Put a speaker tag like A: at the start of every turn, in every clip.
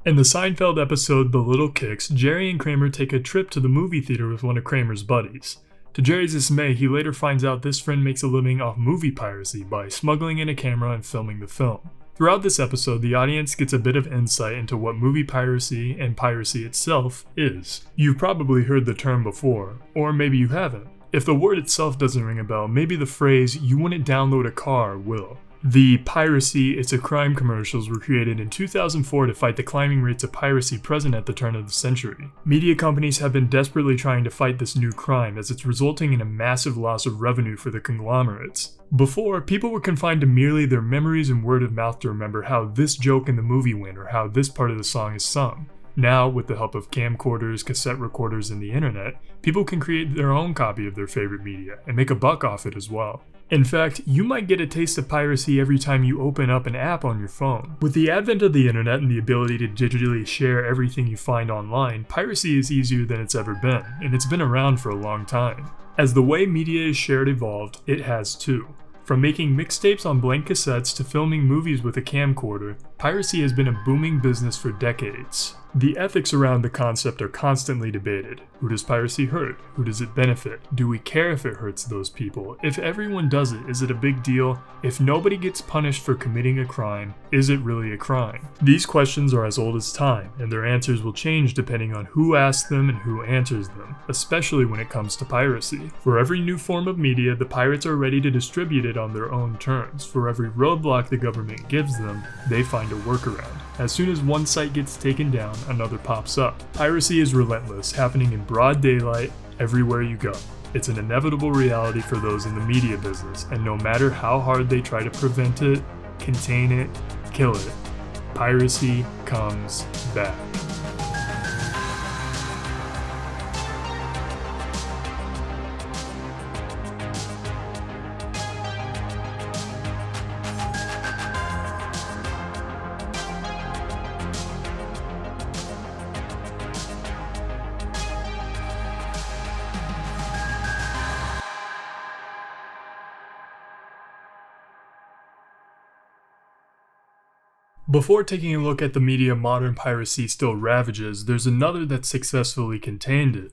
A: In the Seinfeld episode The Little Kicks, Jerry and Kramer take a trip to the movie theater with one of Kramer's buddies. To Jerry's dismay, he later finds out this friend makes a living off movie piracy by smuggling in a camera and filming the film. Throughout this episode, the audience gets a bit of insight into what movie piracy and piracy itself is. You've probably heard the term before, or maybe you haven't. If the word itself doesn't ring a bell, maybe the phrase, "you wouldn't download a car," will. The "Piracy, It's a Crime" commercials were created in 2004 to fight the climbing rates of piracy present at the turn of the century. Media companies have been desperately trying to fight this new crime as it's resulting in a massive loss of revenue for the conglomerates. Before, people were confined to merely their memories and word of mouth to remember how this joke in the movie went or how this part of the song is sung. Now, with the help of camcorders, cassette recorders, and the internet, people can create their own copy of their favorite media and make a buck off it as well. In fact, you might get a taste of piracy every time you open up an app on your phone. With the advent of the internet and the ability to digitally share everything you find online, piracy is easier than it's ever been, and it's been around for a long time. As the way media is shared evolved, it has too. From making mixtapes on blank cassettes to filming movies with a camcorder, piracy has been a booming business for decades. The ethics around the concept are constantly debated. Who does piracy hurt? Who does it benefit? Do we care if it hurts those people? If everyone does it, is it a big deal? If nobody gets punished for committing a crime, is it really a crime? These questions are as old as time, and their answers will change depending on who asks them and who answers them, especially when it comes to piracy. For every new form of media, the pirates are ready to distribute it on their own terms. For every roadblock the government gives them, they find a workaround. As soon as one site gets taken down, another pops up. Piracy is relentless, happening in broad daylight, everywhere you go. It's an inevitable reality for those in the media business, and no matter how hard they try to prevent it, contain it, kill it, piracy comes back. Before taking a look at the media modern piracy still ravages, there's another that successfully contained it.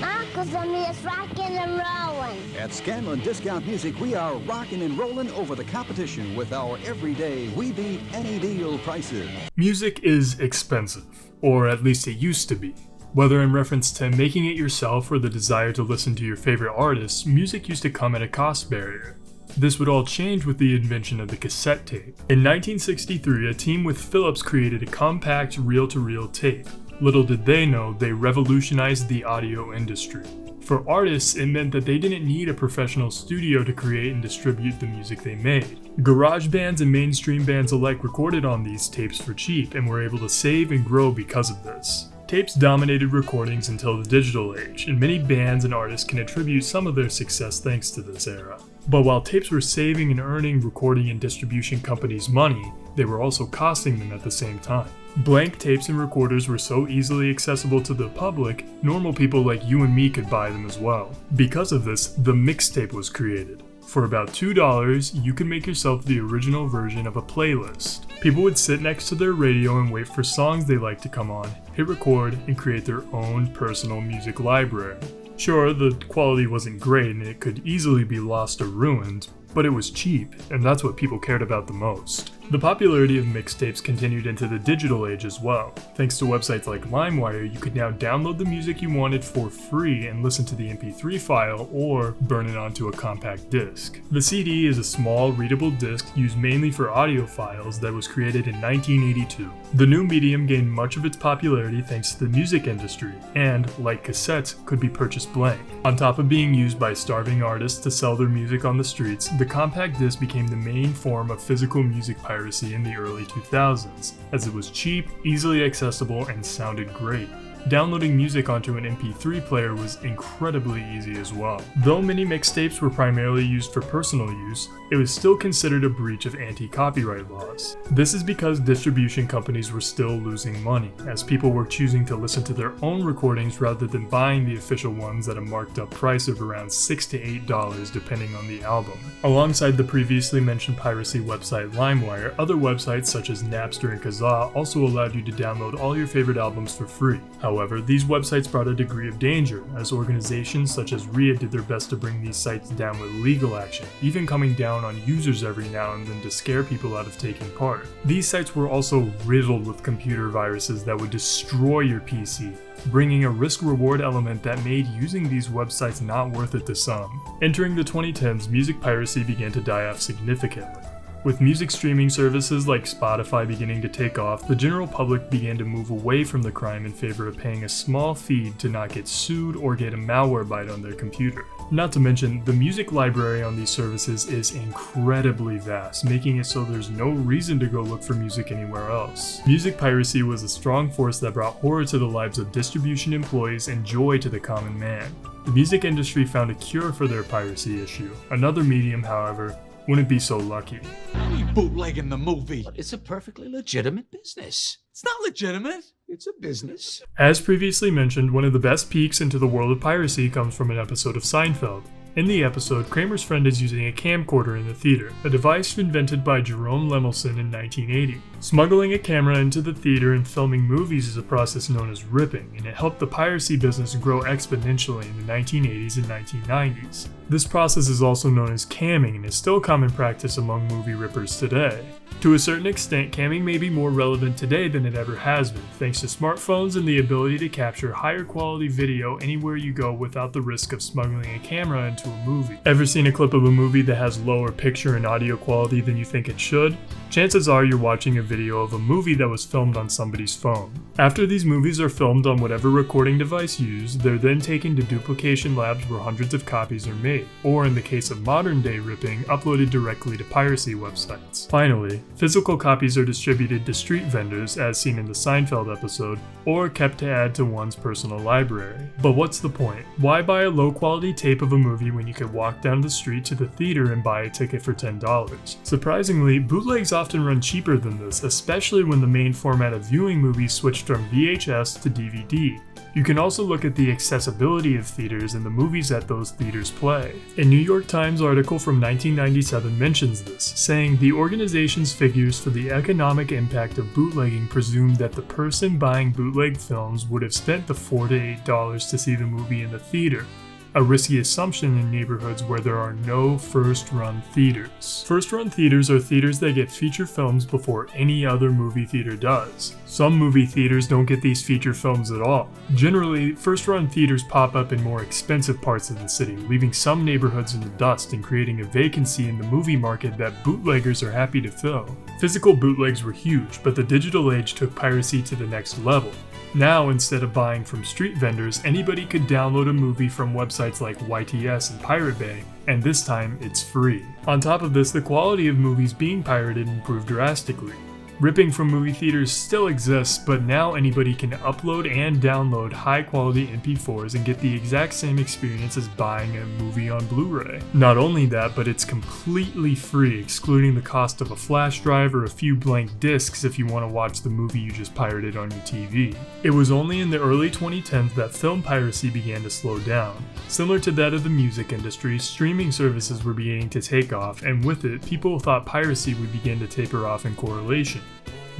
B: Uncle Samir's rockin' and rollin'.
C: At Scanlon Discount Music, we are rockin' and rollin' over the competition with our everyday We Beat Any Deal prices.
A: Music is expensive, or at least it used to be. Whether in reference to making it yourself or the desire to listen to your favorite artists, music used to come at a cost barrier. This would all change with the invention of the cassette tape. In 1963, a team with Philips created a compact reel-to-reel tape. Little did they know, they revolutionized the audio industry. For artists, it meant that they didn't need a professional studio to create and distribute the music they made. Garage bands and mainstream bands alike recorded on these tapes for cheap and were able to save and grow because of this. Tapes dominated recordings until the digital age, and many bands and artists can attribute some of their success thanks to this era. But while tapes were saving and earning recording and distribution companies money, they were also costing them at the same time. Blank tapes and recorders were so easily accessible to the public, normal people like you and me could buy them as well. Because of this, the mixtape was created. For about $2, you could make yourself the original version of a playlist. People would sit next to their radio and wait for songs they liked to come on, hit record, and create their own personal music library. Sure, the quality wasn't great and it could easily be lost or ruined, but it was cheap, and that's what people cared about the most. The popularity of mixtapes continued into the digital age as well. Thanks to websites like LimeWire, you could now download the music you wanted for free and listen to the MP3 file or burn it onto a compact disc. The CD is a small, readable disc used mainly for audio files that was created in 1982. The new medium gained much of its popularity thanks to the music industry and, like cassettes, could be purchased blank. On top of being used by starving artists to sell their music on the streets, the compact disc became the main form of physical music piracy in the early 2000s, as it was cheap, easily accessible, and sounded great. downloading music onto an MP3 player was incredibly easy as well. Though many mixtapes were primarily used for personal use, it was still considered a breach of anti-copyright laws. This is because distribution companies were still losing money, as people were choosing to listen to their own recordings rather than buying the official ones at a marked up price of around $6 to $8 depending on the album. Alongside the previously mentioned piracy website LimeWire, other websites such as Napster and Kazaa also allowed you to download all your favorite albums for free. However, these websites brought a degree of danger, as organizations such as RIA did their best to bring these sites down with legal action, even coming down on users every now and then to scare people out of taking part. These sites were also riddled with computer viruses that would destroy your PC, bringing a risk-reward element that made using these websites not worth it to some. Entering the 2010s, music piracy began to die off significantly. With music streaming services like Spotify beginning to take off, the general public began to move away from the crime in favor of paying a small fee to not get sued or get a malware bite on their computer. Not to mention, the music library on these services is incredibly vast, making it so there's no reason to go look for music anywhere else. Music piracy was a strong force that brought horror to the lives of distribution employees and joy to the common man. The music industry found a cure for their piracy issue. Another medium, however, wouldn't be so lucky.
D: How are you bootlegging the movie? It's a perfectly legitimate business. It's not legitimate. It's a business.
A: As previously mentioned, one of the best peeks into the world of piracy comes from an episode of Seinfeld. In the episode, Kramer's friend is using a camcorder in the theater, a device invented by Jerome Lemelson in 1980. Smuggling a camera into the theater and filming movies is a process known as ripping, and it helped the piracy business grow exponentially in the 1980s and 1990s. This process is also known as camming and is still common practice among movie rippers today. To a certain extent, camming may be more relevant today than it ever has been, thanks to smartphones and the ability to capture higher quality video anywhere you go without the risk of smuggling a camera into a movie. Ever seen a clip of a movie that has lower picture and audio quality than you think it should? Chances are you're watching a video of a movie that was filmed on somebody's phone. After these movies are filmed on whatever recording device used, they're then taken to duplication labs where hundreds of copies are made, or in the case of modern day ripping, uploaded directly to piracy websites. Finally, physical copies are distributed to street vendors, as seen in the Seinfeld episode, or kept to add to one's personal library. But what's the point? Why buy a low quality tape of a movie when you could walk down the street to the theater and buy a ticket for $10? Surprisingly, bootlegs often run cheaper than this, especially when the main format of viewing movies switched from VHS to DVD. You can also look at the accessibility of theaters and the movies that those theaters play. A New York Times article from 1997 mentions this, saying the organization's figures for the economic impact of bootlegging presumed that the person buying bootleg films would have spent the $4 to $8 to see the movie in the theater, a risky assumption in neighborhoods where there are no first-run theaters. First-run theaters are theaters that get feature films before any other movie theater does. Some movie theaters don't get these feature films at all. Generally, first-run theaters pop up in more expensive parts of the city, leaving some neighborhoods in the dust and creating a vacancy in the movie market that bootleggers are happy to fill. Physical bootlegs were huge, but the digital age took piracy to the next level. Now, instead of buying from street vendors, anybody could download a movie from websites like YTS and Pirate Bay, and this time it's free. On top of this, the quality of movies being pirated improved drastically. Ripping from movie theaters still exists, but now anybody can upload and download high-quality MP4s and get the exact same experience as buying a movie on Blu-ray. Not only that, but it's completely free, excluding the cost of a flash drive or a few blank discs if you want to watch the movie you just pirated on your TV. It was only in the early 2010s that film piracy began to slow down. Similar to that of the music industry, streaming services were beginning to take off, and with it, people thought piracy would begin to taper off in correlation.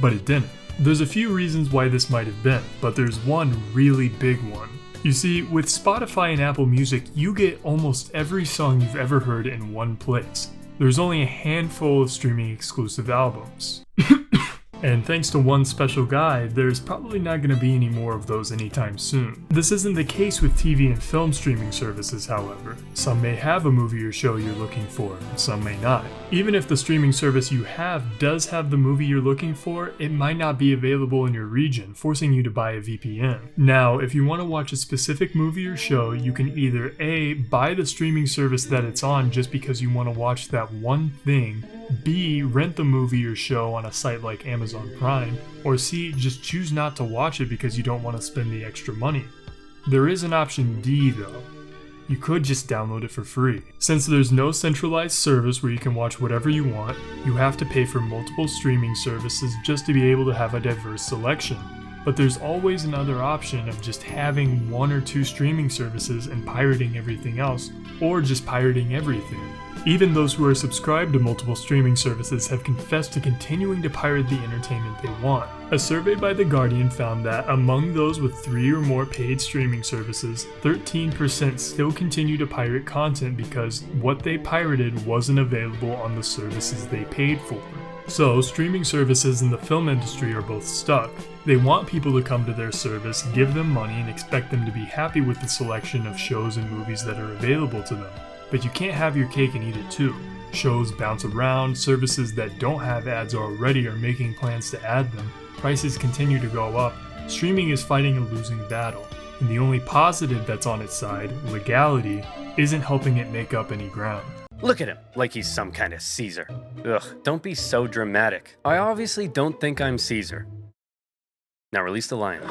A: But it didn't. There's a few reasons why this might have been, but there's one really big one. You see, with Spotify and Apple Music, you get almost every song you've ever heard in one place. There's only a handful of streaming exclusive albums. And thanks to one special guy, there's probably not going to be any more of those anytime soon. This isn't the case with TV and film streaming services, however. Some may have a movie or show you're looking for, and some may not. Even if the streaming service you have does have the movie you're looking for, it might not be available in your region, forcing you to buy a VPN. Now, if you want to watch a specific movie or show, you can either A, buy the streaming service that it's on just because you want to watch that one thing, B. Rent the movie or show on a site like Amazon Prime, or C. Just choose not to watch it because you don't want to spend the extra money. There is an option D though. You could just download it for free. Since there's no centralized service where you can watch whatever you want, you have to pay for multiple streaming services just to be able to have a diverse selection. But there's always another option of just having 1 or 2 streaming services and pirating everything else, or just pirating everything. Even those who are subscribed to multiple streaming services have confessed to continuing to pirate the entertainment they want. A survey by The Guardian found that among those with 3 or more paid streaming services, 13% still continue to pirate content because what they pirated wasn't available on the services they paid for. So, streaming services and the film industry are both stuck. They want people to come to their service, give them money, and expect them to be happy with the selection of shows and movies that are available to them. But you can't have your cake and eat it too. Shows bounce around, services that don't have ads already are making plans to add them, prices continue to go up, streaming is fighting a losing battle, and the only positive that's on its side, legality, isn't helping it make up any ground.
E: Look at him, like he's some kind of Caesar. Ugh, don't be so dramatic. I obviously don't think I'm Caesar. Now release the lion.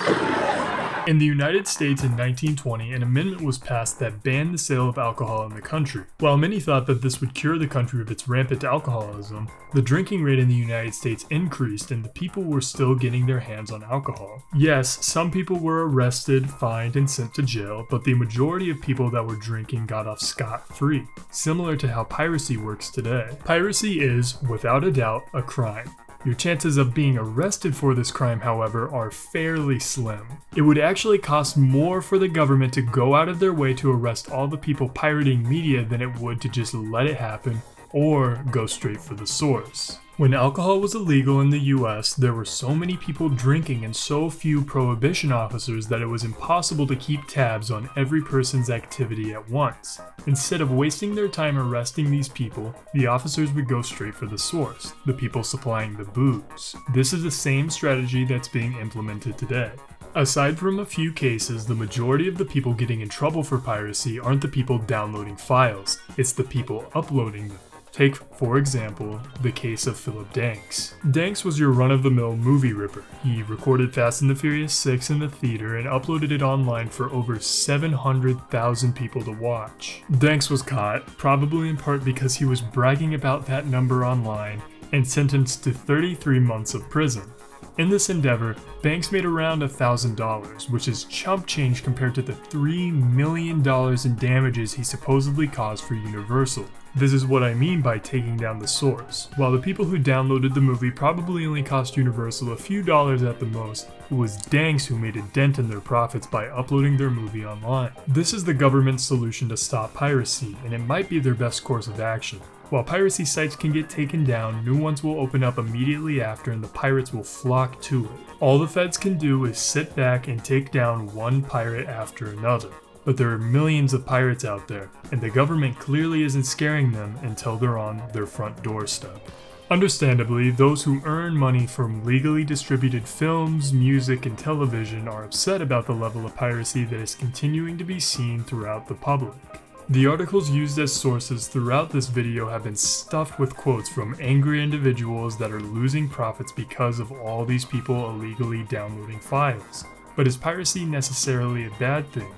A: In the United States in 1920, an amendment was passed that banned the sale of alcohol in the country. While many thought that this would cure the country of its rampant alcoholism, the drinking rate in the United States increased and the people were still getting their hands on alcohol. Yes, some people were arrested, fined, and sent to jail, but the majority of people that were drinking got off scot-free, similar to how piracy works today. Piracy is, without a doubt, a crime. Your chances of being arrested for this crime, however, are fairly slim. It would actually cost more for the government to go out of their way to arrest all the people pirating media than it would to just let it happen or go straight for the source. When alcohol was illegal in the US, there were so many people drinking and so few prohibition officers that it was impossible to keep tabs on every person's activity at once. Instead of wasting their time arresting these people, the officers would go straight for the source, the people supplying the booze. This is the same strategy that's being implemented today. Aside from a few cases, the majority of the people getting in trouble for piracy aren't the people downloading files, it's the people uploading them. Take, for example, the case of Philip Danks. Danks was your run-of-the-mill movie ripper. He recorded Fast and the Furious 6 in the theater and uploaded it online for over 700,000 people to watch. Danks was caught, probably in part because he was bragging about that number online, and sentenced to 33 months of prison. In this endeavor, Banks made around $1,000, which is chump change compared to the $3 million in damages he supposedly caused for Universal. This is what I mean by taking down the source. While the people who downloaded the movie probably only cost Universal a few dollars at the most, it was Danks who made a dent in their profits by uploading their movie online. This is the government's solution to stop piracy, and it might be their best course of action. While piracy sites can get taken down, new ones will open up immediately after and the pirates will flock to it. All the feds can do is sit back and take down one pirate after another. But there are millions of pirates out there, and the government clearly isn't scaring them until they're on their front doorstep. Understandably, those who earn money from legally distributed films, music, and television are upset about the level of piracy that is continuing to be seen throughout the public. The articles used as sources throughout this video have been stuffed with quotes from angry individuals that are losing profits because of all these people illegally downloading files. But is piracy necessarily a bad thing?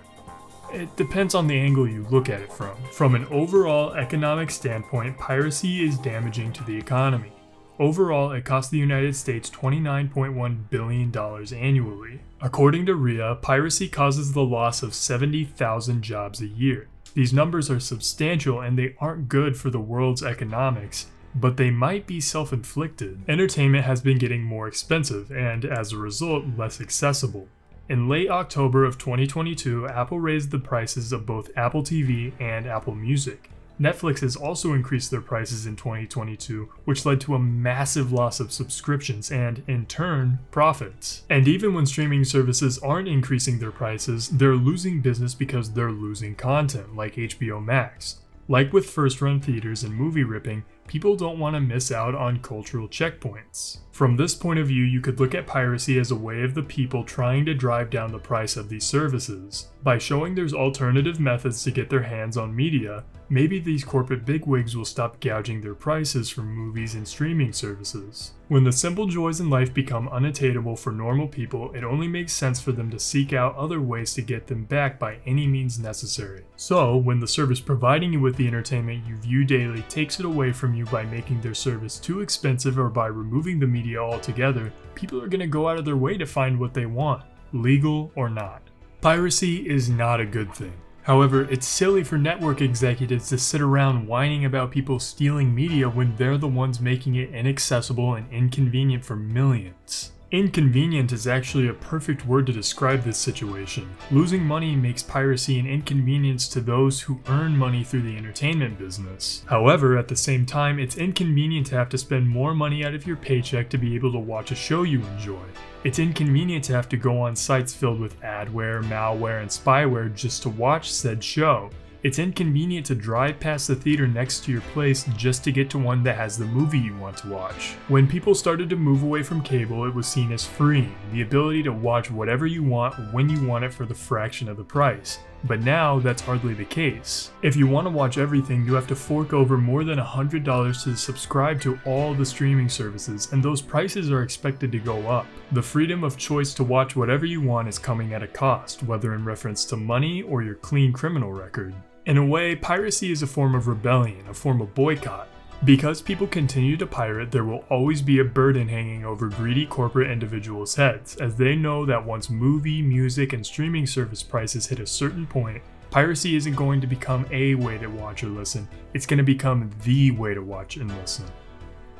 A: It depends on the angle you look at it from. From an overall economic standpoint, piracy is damaging to the economy. Overall, it costs the United States $29.1 billion annually. According to RIA, piracy causes the loss of 70,000 jobs a year. These numbers are substantial and they aren't good for the world's economics, but they might be self-inflicted. Entertainment has been getting more expensive and, as a result, less accessible. In late October of 2022, Apple raised the prices of both Apple TV and Apple Music. Netflix has also increased their prices in 2022, which led to a massive loss of subscriptions and, in turn, profits. And even when streaming services aren't increasing their prices, they're losing business because they're losing content, like HBO Max. Like with first-run theaters and movie ripping, People don't want to miss out on cultural checkpoints. From this point of view, you could look at piracy as a way of the people trying to drive down the price of these services. By showing there's alternative methods to get their hands on media, maybe these corporate bigwigs will stop gouging their prices for movies and streaming services. When the simple joys in life become unattainable for normal people, it only makes sense for them to seek out other ways to get them back by any means necessary. So, when the service providing you with the entertainment you view daily takes it away from you by making their service too expensive or by removing the media altogether, people are going to go out of their way to find what they want, legal or not. Piracy is not a good thing. However, it's silly for network executives to sit around whining about people stealing media when they're the ones making it inaccessible and inconvenient for millions. Inconvenient is actually a perfect word to describe this situation. Losing money makes piracy an inconvenience to those who earn money through the entertainment business. However, at the same time, it's inconvenient to have to spend more money out of your paycheck to be able to watch a show you enjoy. It's inconvenient to have to go on sites filled with adware, malware, and spyware just to watch said show. It's inconvenient to drive past the theater next to your place just to get to one that has the movie you want to watch. When people started to move away from cable, it was seen as freeing, the ability to watch whatever you want when you want it for the fraction of the price. But now, that's hardly the case. If you want to watch everything, you have to fork over more than $100 to subscribe to all the streaming services, and those prices are expected to go up. The freedom of choice to watch whatever you want is coming at a cost, whether in reference to money or your clean criminal record. In a way, piracy is a form of rebellion, a form of boycott. Because people continue to pirate, there will always be a burden hanging over greedy corporate individuals' heads, as they know that once movie, music, and streaming service prices hit a certain point, piracy isn't going to become a way to watch or listen, it's going to become the way to watch and listen.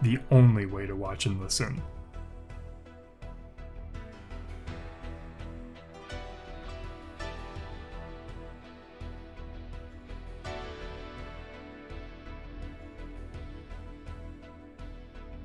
A: The only way to watch and listen.